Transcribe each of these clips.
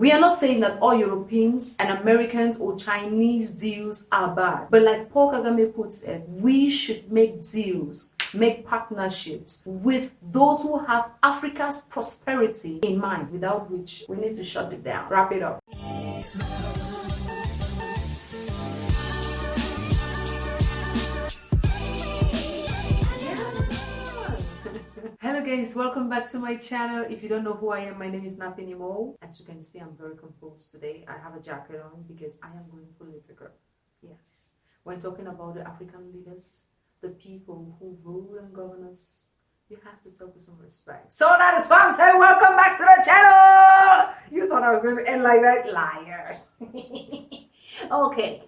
We are not saying that all Europeans and Americans or Chinese deals are bad. But like Paul Kagame puts it, we should make deals, make partnerships with those who have Africa's prosperity in mind, without which we need to shut it down. Wrap it up. Hello guys, welcome back to my channel. If you don't know who I am, my name is Mo. As you can see, I'm very composed today. I have a jacket on because I am going political. Yes, when talking about the African leaders, the people who rule and govern us, you have to talk with some respect. So that is why I'm saying welcome back to the channel. You thought I was going to end like that? Liars. Okay,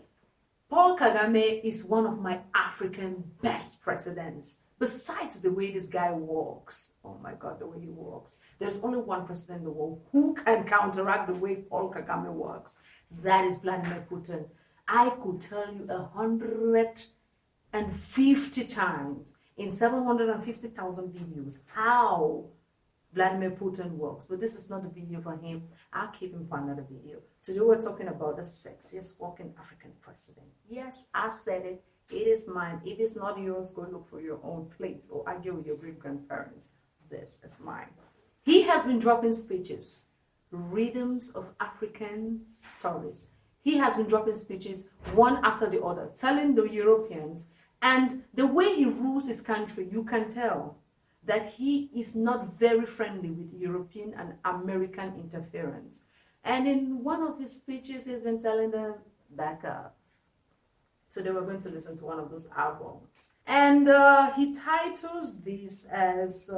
Paul Kagame is one of my African best presidents. Besides the way this guy walks, oh my God, the way he walks. There's only one president in the world who can counteract the way Paul Kagame works. That is Vladimir Putin. I could tell you 150 times in 750,000 videos how Vladimir Putin works. But this is not a video for him. I'll keep him for another video. Today we're talking about the sexiest walking African president. Yes, I said it. It is mine. If it's not yours, go look for your own place or argue with your great-grandparents. This is mine. He has been dropping speeches, rhythms of African stories. He has been dropping speeches one after the other, telling the Europeans, and the way he rules his country, you can tell that he is not very friendly with European and American interference. And in one of his speeches, he's been telling them, back up. Today we're going to listen to one of those albums. And he titles this as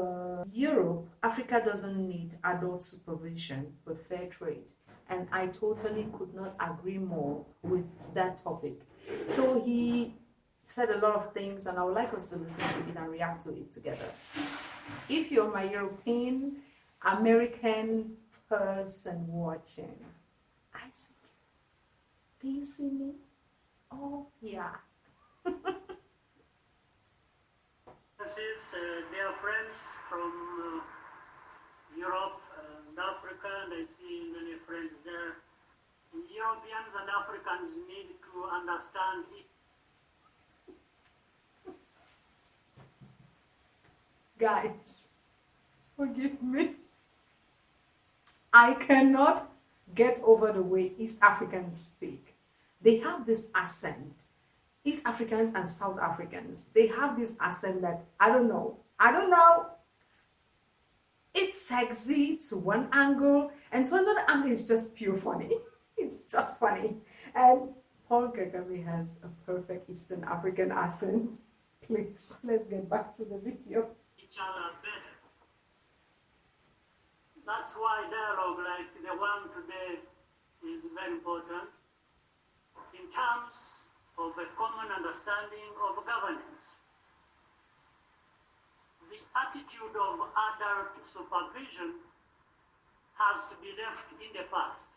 Europe, Africa doesn't need adult supervision but fair trade. And I totally could not agree more with that topic. So he said a lot of things and I would like us to listen to it and react to it together. If you're my European, American person watching, I see you. Do you see me? Oh, yeah. This is dear friends from Europe and Africa, and I see many friends there. Europeans and Africans need to understand it. Guys, forgive me. I cannot get over the way East Africans speak. They have this accent. East Africans and South Africans, they have this accent that, I don't know. It's sexy to one angle, and to another angle, it's just pure funny. It's just funny. And Paul Kagame has a perfect Eastern African accent. Please, let's get back to the video. Each other better. That's why dialogue like the one today is very important. In terms of a common understanding of governance. The attitude of adult supervision has to be left in the past.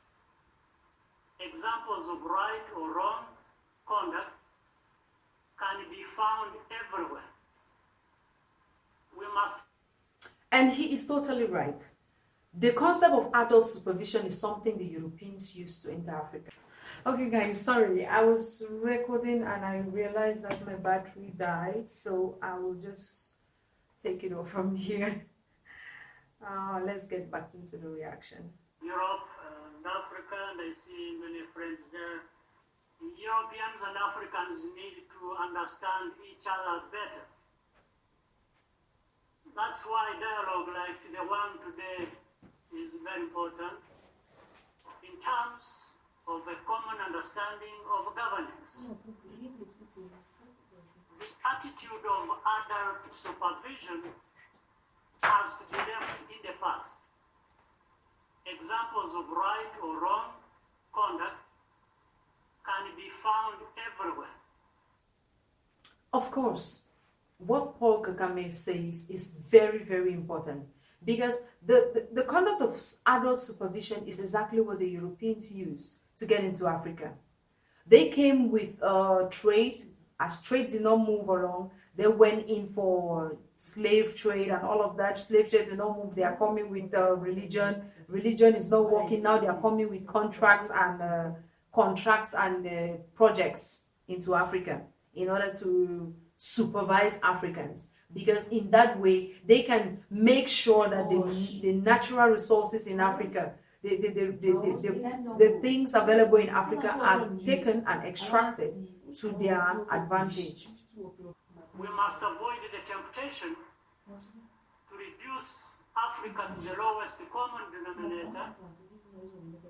Examples of right or wrong conduct can be found everywhere. We must... And he is totally right. The concept of adult supervision is something the Europeans used to enter Africa. Okay guys, sorry, I was recording and I realized that my battery died, so I will just take it off from here. Let's get back into the reaction. Europe and Africa, and I see many friends there. Europeans and Africans need to understand each other better. That's why dialogue like the one today is very important in terms of a common understanding of governance. The attitude of adult supervision has to be left in the past. Examples of right or wrong conduct can be found everywhere. Of course, what Paul Kagame says is very, very important because the conduct of adult supervision is exactly what the Europeans use to get into Africa. They came with trade. As trade did not move along, They went in for slave trade and all of that. Slave trade did not move. They are coming with religion. Religion is not working now. They are coming with contracts and projects into Africa in order to supervise Africans, because in that way they can make sure that the natural resources in Africa, the things available in Africa are taken and extracted to their advantage. We must avoid the temptation to reduce Africa to the lowest common denominator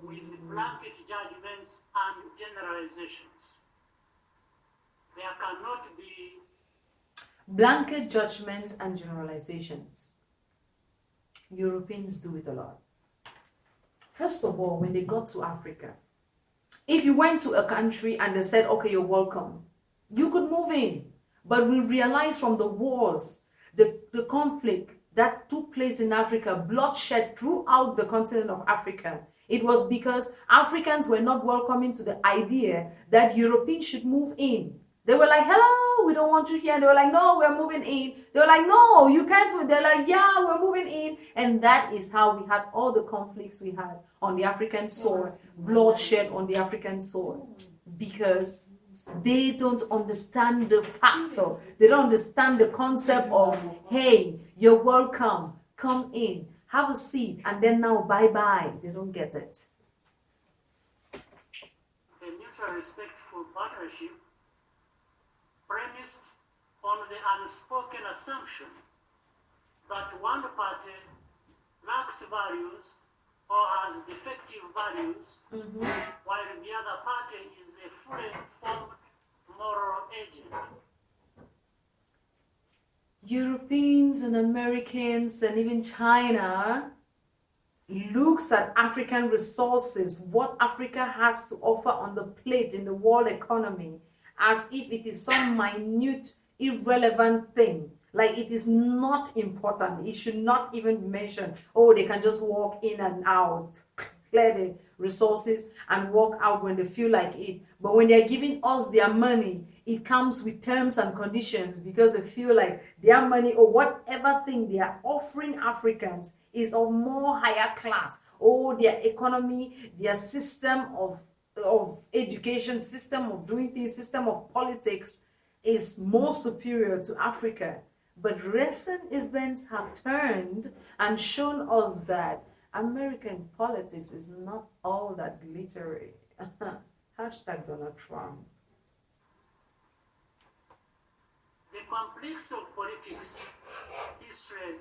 with blanket judgments and generalizations. There cannot be blanket judgments and generalizations. Europeans do it a lot. First of all, when they got to Africa, if you went to a country and they said, okay, you're welcome, you could move in. But we realized from the wars, the conflict that took place in Africa, bloodshed throughout the continent of Africa, it was because Africans were not welcoming to the idea that Europeans should move in. They were like, hello, we don't want you here. And they were like, no, we're moving in. They were like, no, you can't move. They're like, yeah, we're moving in. And that is how we had all the conflicts we had on the African soil, bloodshed on the African soil, because they don't understand the factor. They don't understand the concept of, hey, you're welcome, come in, have a seat, and then now bye-bye. They don't get it. A mutual respectful partnership premised on the unspoken assumption that one party lacks values or has defective values, while the other party is a fully formed moral agent. Europeans and Americans and even China looks at African resources, what Africa has to offer on the plate in the world economy, as if it is some minute, irrelevant thing. Like it is not important. It should not even be mentioned. Oh, they can just walk in and out, clear the resources and walk out when they feel like it. But when they're giving us their money, it comes with terms and conditions, because they feel like their money or whatever thing they are offering Africans is of more higher class. Oh, their economy, their system of education, system of doing things, system of politics is more superior to Africa. But recent events have turned and shown us that American politics is not all that glittery. Hashtag Donald Trump. The complex of politics, history,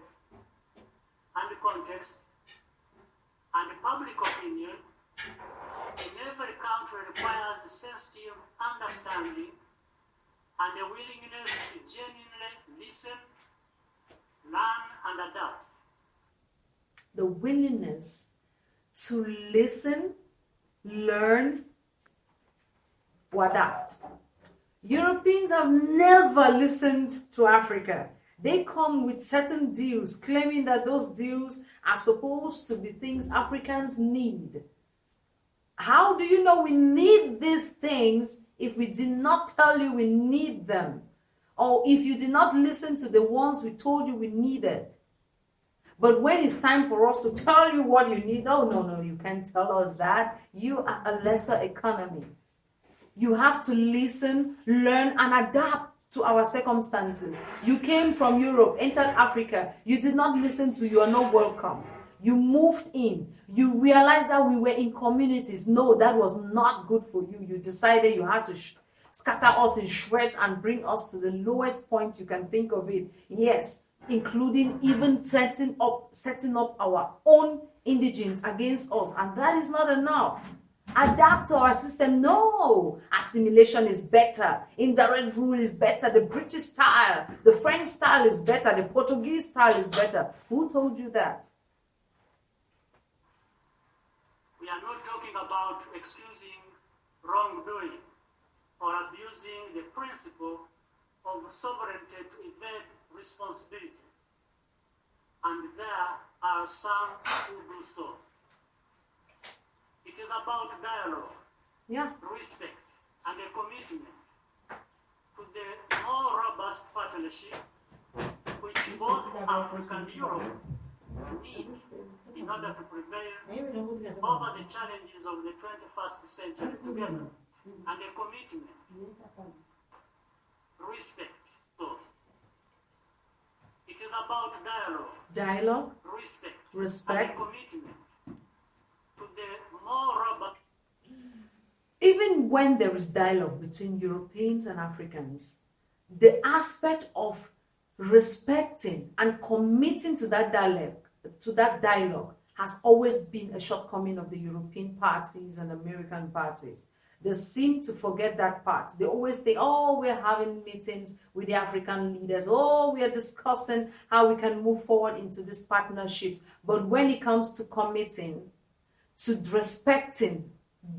and context, and public opinion in every country requires a sensitive understanding and a willingness to genuinely listen, learn, and adapt. The willingness to listen, learn, to adapt. Europeans have never listened to Africa. They come with certain deals, claiming that those deals are supposed to be things Africans need. How do you know we need these things if we did not tell you we need them? Or if you did not listen to the ones we told you we needed? But when it's time for us to tell you what you need, oh, no, you can't tell us that. You are a lesser economy. You have to listen, learn, and adapt to our circumstances. You came from Europe, entered Africa. You did not listen to you are not welcome. You moved in. You realized that we were in communities. No, that was not good for you. You decided you had to scatter us in shreds and bring us to the lowest point you can think of it. Yes, including even setting up our own indigenes against us. And that is not enough. Adapt to our system. No, assimilation is better. Indirect rule is better. The British style, the French style is better. The Portuguese style is better. Who told you that? We are not talking about excusing wrongdoing or abusing the principle of sovereignty to evade responsibility. And there are some who do so. It is about dialogue, respect, and a commitment to the more robust partnership which both Africa and Europe need in order to prevail over the challenges of the 21st century together, and a commitment, respect. So, it is about dialogue, respect, and a commitment to the more robust. Even when there is dialogue between Europeans and Africans, the aspect of respecting and committing to that dialogue has always been a shortcoming of the European parties and American parties. They seem to forget that part. They always think, oh, we're having meetings with the African leaders. Oh, we are discussing how we can move forward into this partnership. But when it comes to committing, to respecting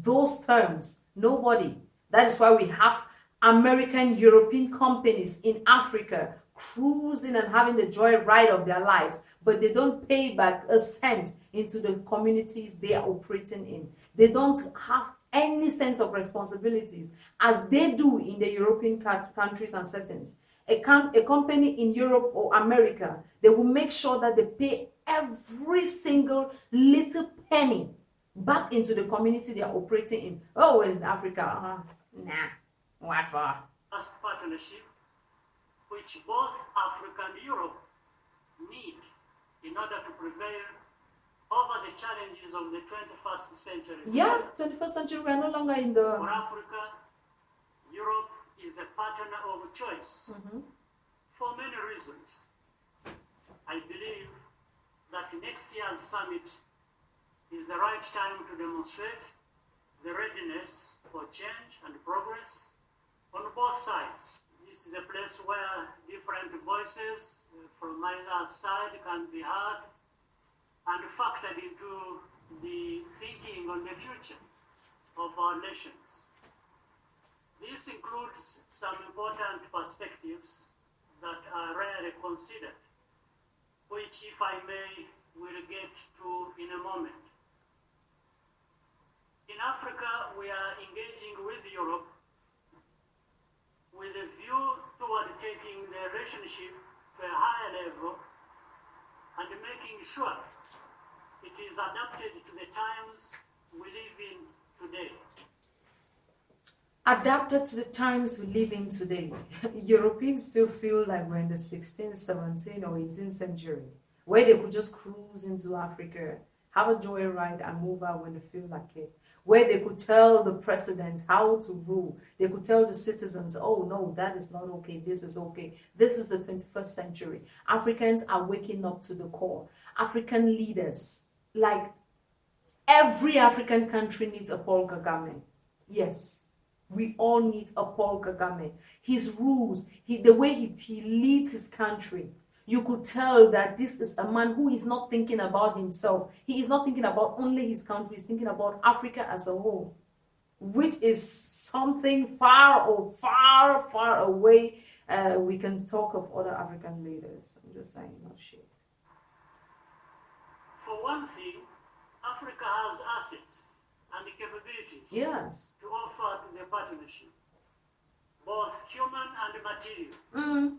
those terms, nobody. That is why we have American, European companies in Africa cruising and having the joyride of their lives, but they don't pay back a cent into the communities they are operating in. They don't have any sense of responsibilities as they do in the European countries and settings. A company in Europe or America, they will make sure that they pay every single little penny back into the community they are operating in. Oh, in Africa, nah, what for? Partnership which both Africa and Europe need in order to prevail over the challenges of the 21st century. Yeah, 21st century, we are no longer in the... For Africa, Europe is a partner of choice for many reasons. I believe that next year's summit is the right time to demonstrate the readiness for change and progress on both sides. This is a place where different voices from either side can be heard and factored into the thinking on the future of our nations. This includes some important perspectives that are rarely considered, which, if I may, we'll get to in a moment. In Africa, we are engaging with Europe with a view toward taking the relationship to a higher level and making sure it is adapted to the times we live in today. Adapted to the times we live in today. Europeans still feel like we're in the 16th, 17th, or 18th century, where they could just cruise into Africa, have a joyride, and move out when they feel like it. Where they could tell the presidents how to rule. They could tell the citizens, oh no, that is not okay, this is okay. This is the 21st century. Africans are waking up to the core. African leaders, like every African country needs a Paul Kagame. Yes, we all need a Paul Kagame. His rules, the way he leads his country, you could tell that this is a man who is not thinking about himself. He is not thinking about only his country. He's thinking about Africa as a whole, which is something far away. We can talk of other African leaders. I'm just saying, not shit. For one thing, Africa has assets and capabilities to offer to the partnership, both human and material.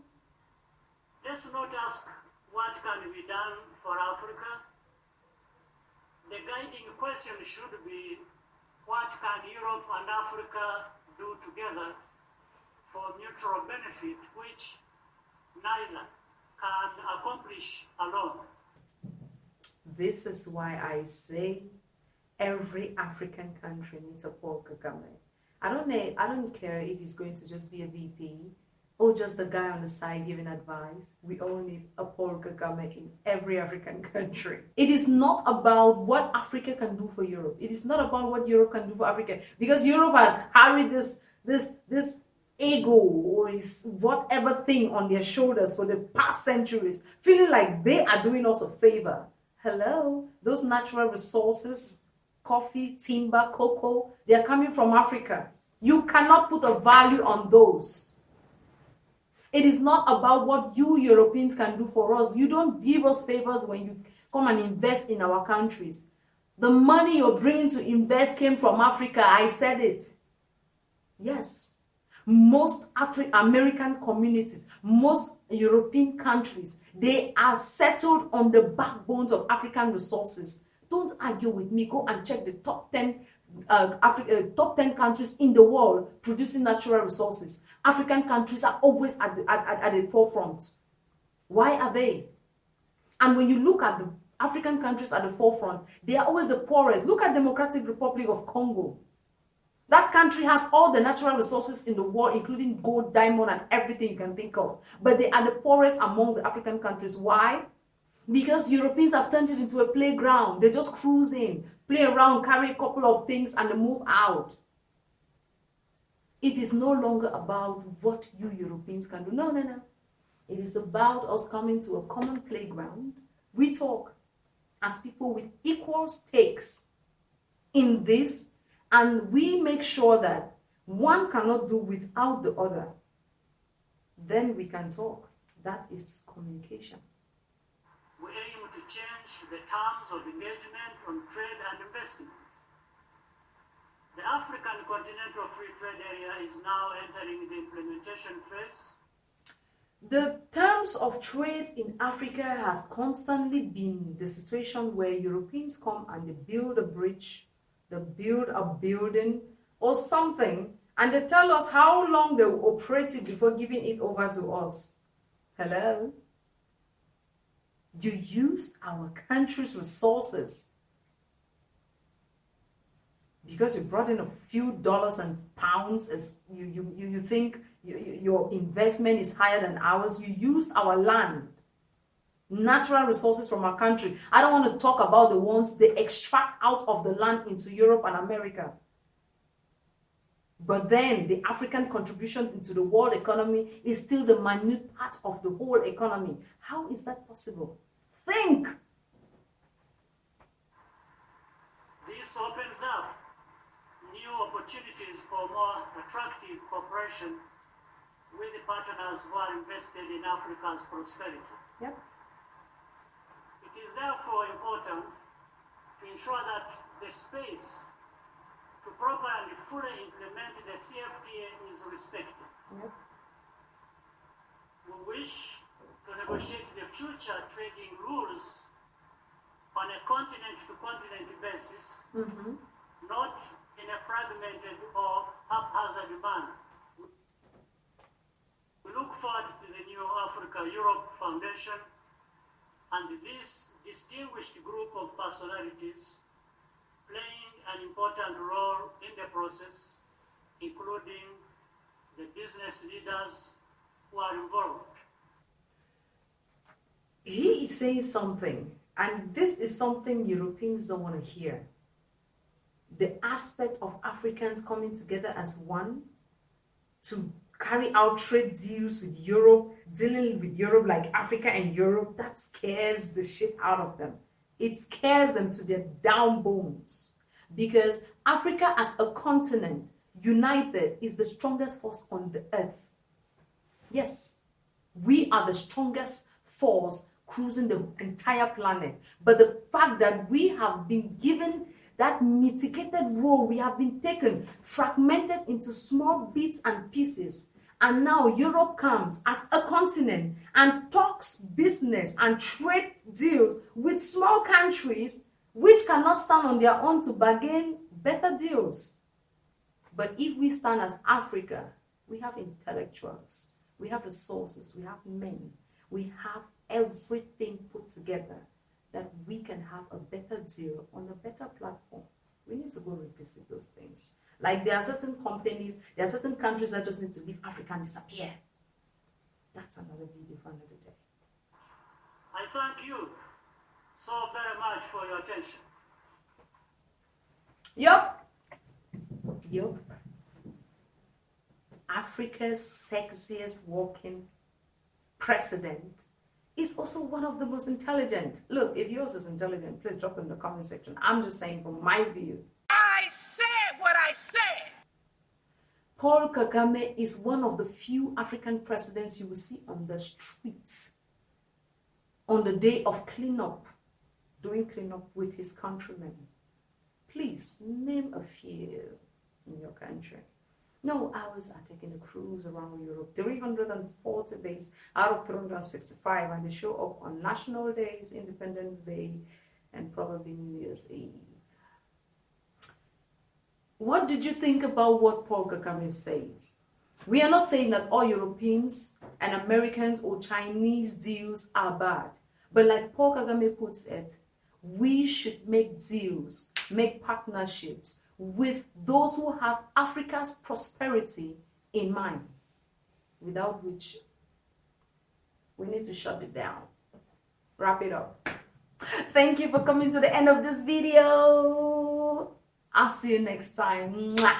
Let's not ask what can be done for Africa. The guiding question should be, what can Europe and Africa do together for mutual benefit, which neither can accomplish alone? This is why I say every African country needs a Paul Kagame. I don't care if he's going to just be a VP or just the guy on the side giving advice. We all need a Paul Kagame in every African country. It is not about what Africa can do for Europe. It is not about what Europe can do for Africa. Because Europe has carried this ego or whatever thing on their shoulders for the past centuries, feeling like they are doing us a favor. Hello? Those natural resources, coffee, timber, cocoa, they are coming from Africa. You cannot put a value on those. It is not about what you Europeans can do for us. You don't give us favors when you come and invest in our countries. The money you're bringing to invest came from Africa. I said it. Yes. most American communities, most European countries, they are settled on the backbones of African resources. Don't argue with me. Go and check the top 10 top 10 countries in the world producing natural resources. African countries are always at the forefront. Why are they? And when you look at the African countries at the forefront, they are always the poorest. Look at Democratic Republic of Congo. That country has all the natural resources in the world, including gold, diamond, and everything you can think of. But they are the poorest amongst the African countries. Why? Because Europeans have turned it into a playground. They just cruise in, play around, carry a couple of things, and move out. It is no longer about what you Europeans can do. No, no, no. It is about us coming to a common playground. We talk as people with equal stakes in this, and we make sure that one cannot do without the other. Then we can talk. That is communication. We aim to change the terms of engagement on trade and investment. The African Continental Free Trade Area is now entering the implementation phase. The terms of trade in Africa has constantly been the situation where Europeans come and they build a bridge, they build a building or something, and they tell us how long they will operate it before giving it over to us. Hello? You used our country's resources because you brought in a few dollars and pounds. As you think your investment is higher than ours. You used our land, natural resources from our country. I don't want to talk about the ones they extract out of the land into Europe and America. But then the African contribution into the world economy is still the minute part of the whole economy. How is that possible? Think. This opens up new opportunities for more attractive cooperation with the partners who are invested in Africa's prosperity. Yep. It is therefore important to ensure that the space to properly fully implement the CFTA is respected. Yep. We wish to negotiate the future trading rules on a continent-to-continent basis, not in a fragmented or haphazard manner. We look forward to the new Africa-Europe Foundation and this distinguished group of personalities playing an important role in the process, including the business leaders who are involved. He is saying something, and this is something Europeans don't want to hear. The aspect of Africans coming together as one to carry out trade deals with Europe, dealing with Europe like Africa and Europe, that scares the shit out of them. It scares them to their down bones. Because Africa as a continent, united, is the strongest force on the earth. Yes, we are the strongest force cruising the entire planet. But the fact that we have been given that mitigated role, we have been taken, fragmented into small bits and pieces. And now Europe comes as a continent and talks business and trade deals with small countries which cannot stand on their own to bargain better deals. But if we stand as Africa, we have intellectuals, we have resources, we have men, we have everything put together that we can have a better deal on a better platform. We need to go revisit those things. Like there are certain companies, there are certain countries that just need to leave Africa and disappear. That's another video for another day. I thank you so very much for your attention. Yup. Africa's sexiest walking president is also one of the most intelligent. Look, if yours is intelligent, please drop in the comment section. I'm just saying from my view. I said what I said. Paul Kagame is one of the few African presidents you will see on the streets on the day of cleanup, doing cleanup with his countrymen. Please name a few in your country. No, ours are taking a cruise around Europe, 340 days out of 365, and they show up on national days, Independence Day, and probably New Year's Eve. What did you think about what Paul Kagame says? We are not saying that all Europeans and Americans or Chinese deals are bad, but like Paul Kagame puts it, we should make deals, make partnerships with those who have Africa's prosperity in mind, without which we need to shut it down, wrap it up. Thank you for coming to the end of this video. I'll see you next time. Mwah.